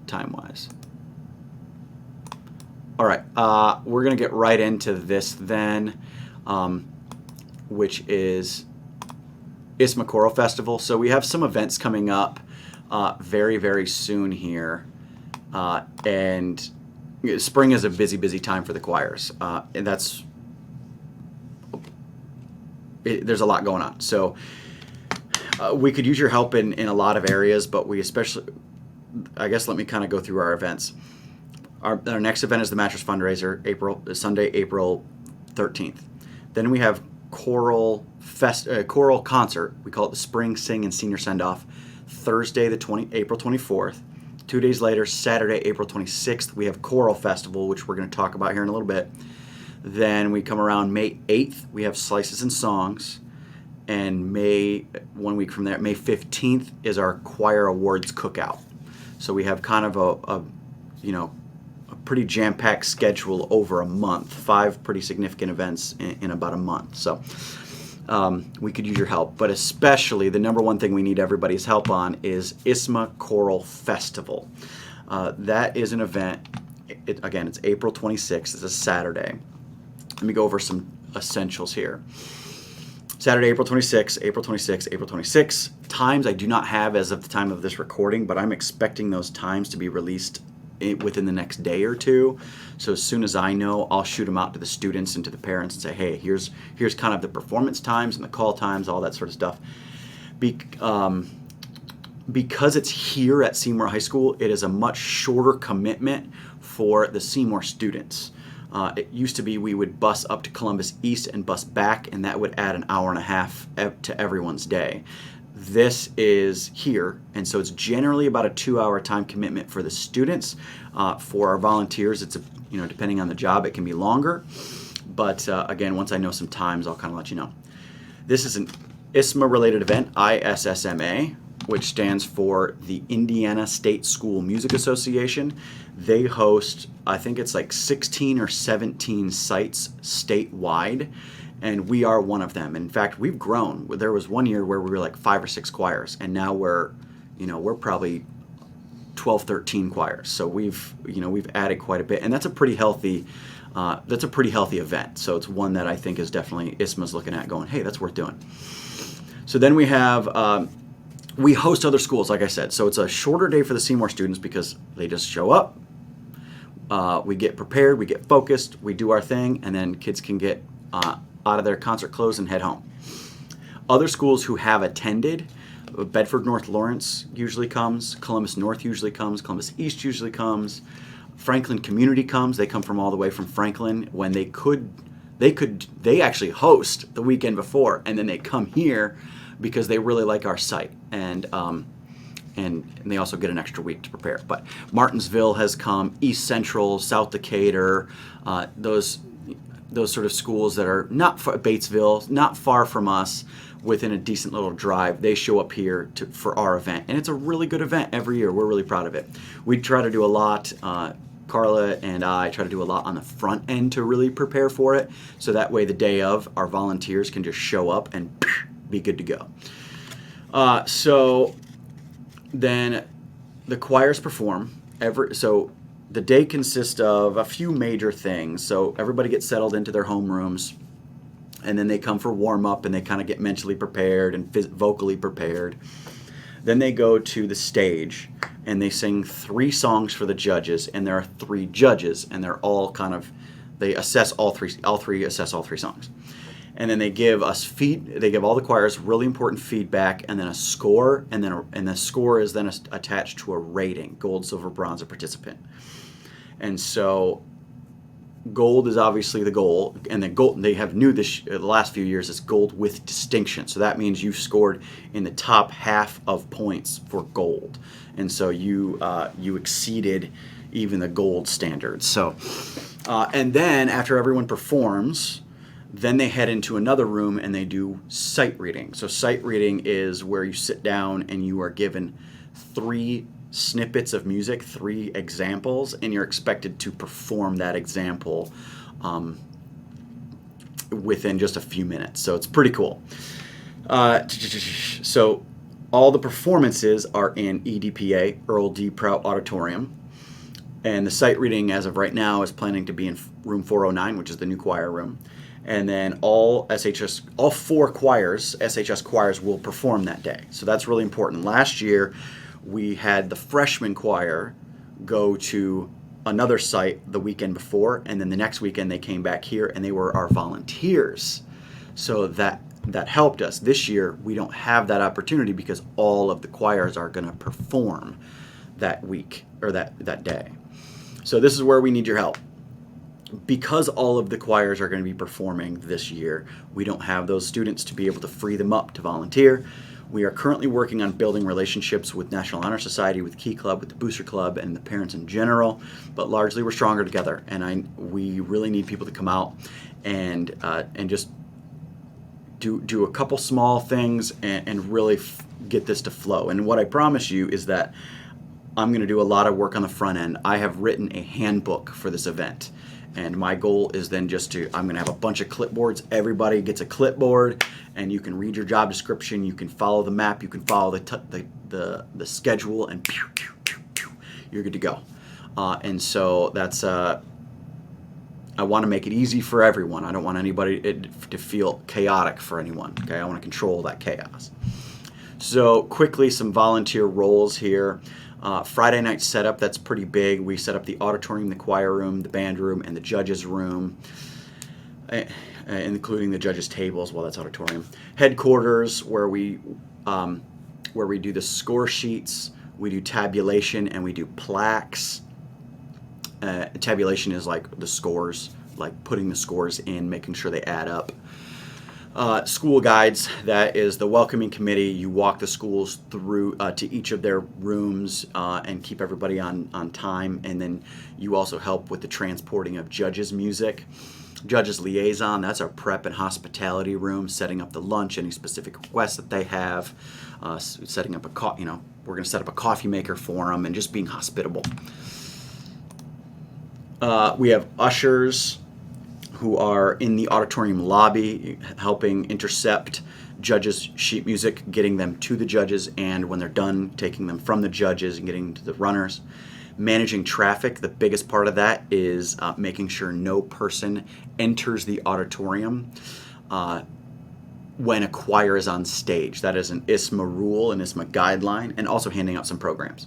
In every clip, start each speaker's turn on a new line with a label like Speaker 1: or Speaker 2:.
Speaker 1: time-wise. All right, we're going to get right into this then, which is ISSMA Choral Festival. So we have some events coming up very, very soon here. And spring is a busy, busy time for the choirs. And there's a lot going on. So we could use your help in a lot of areas, but we especially, I guess, let me kind of go through our events. Our next event is the Mattress Fundraiser, Sunday, April 13th. Then we have choral concert. We call it the Spring Sing and Senior Send-Off, Thursday, April 24th. 2 days later, Saturday, April 26th, we have Choral Festival, which we're going to talk about here in a little bit. Then we come around May 8th, we have Slices and Songs. And 1 week from there, May 15th is our Choir Awards Cookout. So we have kind of a pretty jam-packed schedule over a month, 5 pretty significant events in about a month. So we could use your help, but especially the number one thing we need everybody's help on is ISSMA Choral Festival. That is an event, again, it's April 26th, it's a Saturday. Let me go over some essentials here. Saturday, April 26th, April 26th, April 26th. Times I do not have as of the time of this recording, but I'm expecting those times to be released within the next day or two. So as soon as I know, I'll shoot them out to the students and to the parents and say, hey, here's kind of the performance times and the call times, all that sort of stuff. Because it's here at Seymour High School, it is a much shorter commitment for the Seymour students. It used to be we would bus up to Columbus East and bus back, and that would add an hour and a half to everyone's day. This is here, and so it's generally about a 2-hour time commitment for the students. For our volunteers, it's depending on the job, it can be longer. But again, once I know some times, I'll kind of let you know. This is an ISSMA-related event, ISSMA, which stands for the Indiana State School Music Association. They host, I think it's like 16 or 17 sites statewide, and we are one of them. In fact, we've grown. There was one year where we were like 5 or 6 choirs, and now we're probably 12, 13 choirs. So we've added quite a bit, and that's a pretty healthy event. So it's one that I think is definitely ISSMA's looking at, going, hey, that's worth doing. So then we have. We host other schools, like I said. So it's a shorter day for the Seymour students because they just show up. We get prepared, we get focused, we do our thing, and then kids can get out of their concert clothes and head home. Other schools who have attended, Bedford North Lawrence usually comes, Columbus North usually comes, Columbus East usually comes, Franklin Community comes. They come from all the way from Franklin when they actually host the weekend before, and then they come here because they really like our site, and they also get an extra week to prepare. But Martinsville has come, East Central, South Decatur, those sort of schools that are not far, Batesville, not far from us, within a decent little drive. They show up here for our event, and it's a really good event every year. We're really proud of it. We try to do a lot. Carla and I try to do a lot on the front end to really prepare for it, so that way the day of, our volunteers can just show up and be good to go. So then the choirs perform. So the day consists of a few major things. So everybody gets settled into their homerooms, and then they come for warm-up, and they kind of get mentally prepared and vocally prepared. Then they go to the stage, and they sing 3 songs for the judges, and there are 3 judges, and they're all they assess all three assess all 3 songs. And then they give us they give all the choirs really important feedback, and then a score, and the score is then attached to a rating: gold, silver, bronze, a participant. And so gold is obviously the goal, and then gold, they have the last few years, it's gold with distinction. So that means you've scored in the top half of points for gold, and so you exceeded even the gold standards. So and then after everyone performs, then they head into another room and they do sight reading. So sight reading is where you sit down and you are given 3 snippets of music, 3 examples, and you're expected to perform that example within just a few minutes. So it's pretty cool. So All the performances are in EDPA, Earl D. Prout Auditorium. And the sight reading as of right now is planning to be in room 409, which is the new choir room. And then all 4 choirs, SHS choirs, will perform that day. So that's really important. Last year, we had the freshman choir go to another site the weekend before, and then the next weekend they came back here, and they were our volunteers. So that helped us. This year, we don't have that opportunity because all of the choirs are going to perform that week or that day. So this is where we need your help. Because all of the choirs are going to be performing this year, we don't have those students to be able to free them up to volunteer. We are currently working on building relationships with National Honor Society, with Key Club, with the Booster Club, and the parents in general, but largely we're stronger together, and we really need people to come out and just do a couple small things and really get this to flow. And what I promise you is that I'm going to do a lot of work on the front end. I have written a handbook for this event. And my goal is then I'm going to have a bunch of clipboards. Everybody gets a clipboard, and you can read your job description. You can follow the map. You can follow the schedule, and pew, pew, pew, pew, you're good to go. And so that's I want to make it easy for everyone. I don't want anybody to feel chaotic for anyone. Okay, I want to control that chaos. So quickly, some volunteer roles here. Friday night setup, that's pretty big. We set up the auditorium, the choir room, the band room, and the judges room, including the judges tables. Well, that's auditorium. Headquarters, where we do the score sheets, we do tabulation, and we do plaques. Tabulation is like the scores, like putting the scores in, making sure they add up. School guides, that is the welcoming committee. You walk the schools through to each of their rooms and keep everybody on time. And then you also help with the transporting of judges' music. Judges liaison, that's our prep and hospitality room, setting up the lunch, any specific requests that they have, setting up we're going to set up a coffee maker for them, and just being hospitable. We have ushers who are in the auditorium lobby helping intercept judges' sheet music, getting them to the judges, and when they're done, taking them from the judges and getting to the runners. Managing traffic, the biggest part of that is making sure no person enters the auditorium when a choir is on stage. That is an ISSMA rule, an ISSMA guideline, and also handing out some programs.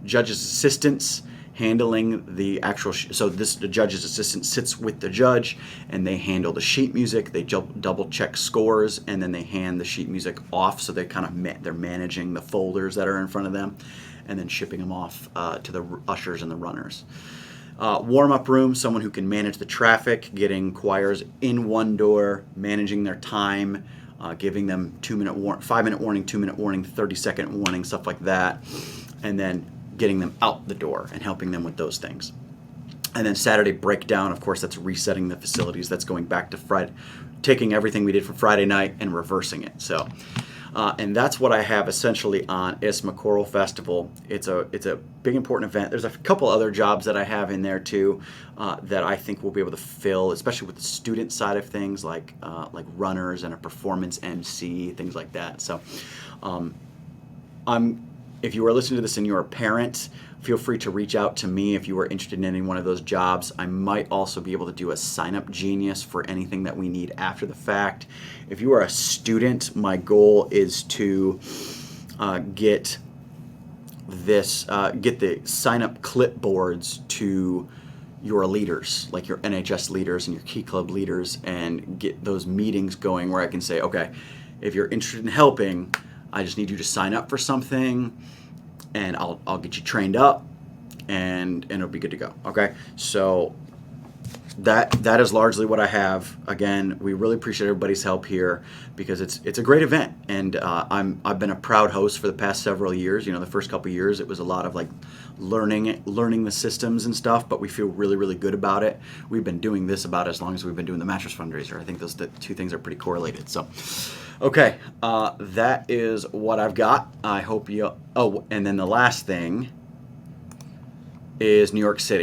Speaker 1: Judges' assistants, handling the actual the judge's assistant sits with the judge, and they handle the sheet music. They double check scores, and then they hand the sheet music off. So they they're managing the folders that are in front of them, and then shipping them off to the ushers and the runners. Warm-up room, someone who can manage the traffic, getting choirs in one door, managing their time, giving them 5-minute warning, 2-minute warning, 30-second warning, stuff like that, and then getting them out the door and helping them with those things. And then Saturday breakdown, of course, that's resetting the facilities. That's going back to Friday, taking everything we did from Friday night and reversing it. So, and that's what I have essentially on ISSMA Choral Festival. It's a big important event. There's a couple other jobs that I have in there too that I think we'll be able to fill, especially with the student side of things, like runners and a performance MC, things like that. So, if you are listening to this and you're a parent, feel free to reach out to me if you are interested in any one of those jobs. I might also be able to do a sign-up genius for anything that we need after the fact. If you are a student, my goal is to get the sign-up clipboards to your leaders, like your NHS leaders and your Key Club leaders, and get those meetings going where I can say, okay, if you're interested in helping, I just need you to sign up for something, and I'll get you trained up, and it'll be good to go. Okay, so that is largely what I have. Again, we really appreciate everybody's help here because it's a great event, and I've been a proud host for the past several years. You know, the first couple of years it was a lot of like learning the systems and stuff, but we feel really, really good about it. We've been doing this about as long as we've been doing the mattress fundraiser. I think the two things are pretty correlated. So, okay, that is what I've got. I hope you. Oh, and then the last thing is New York City.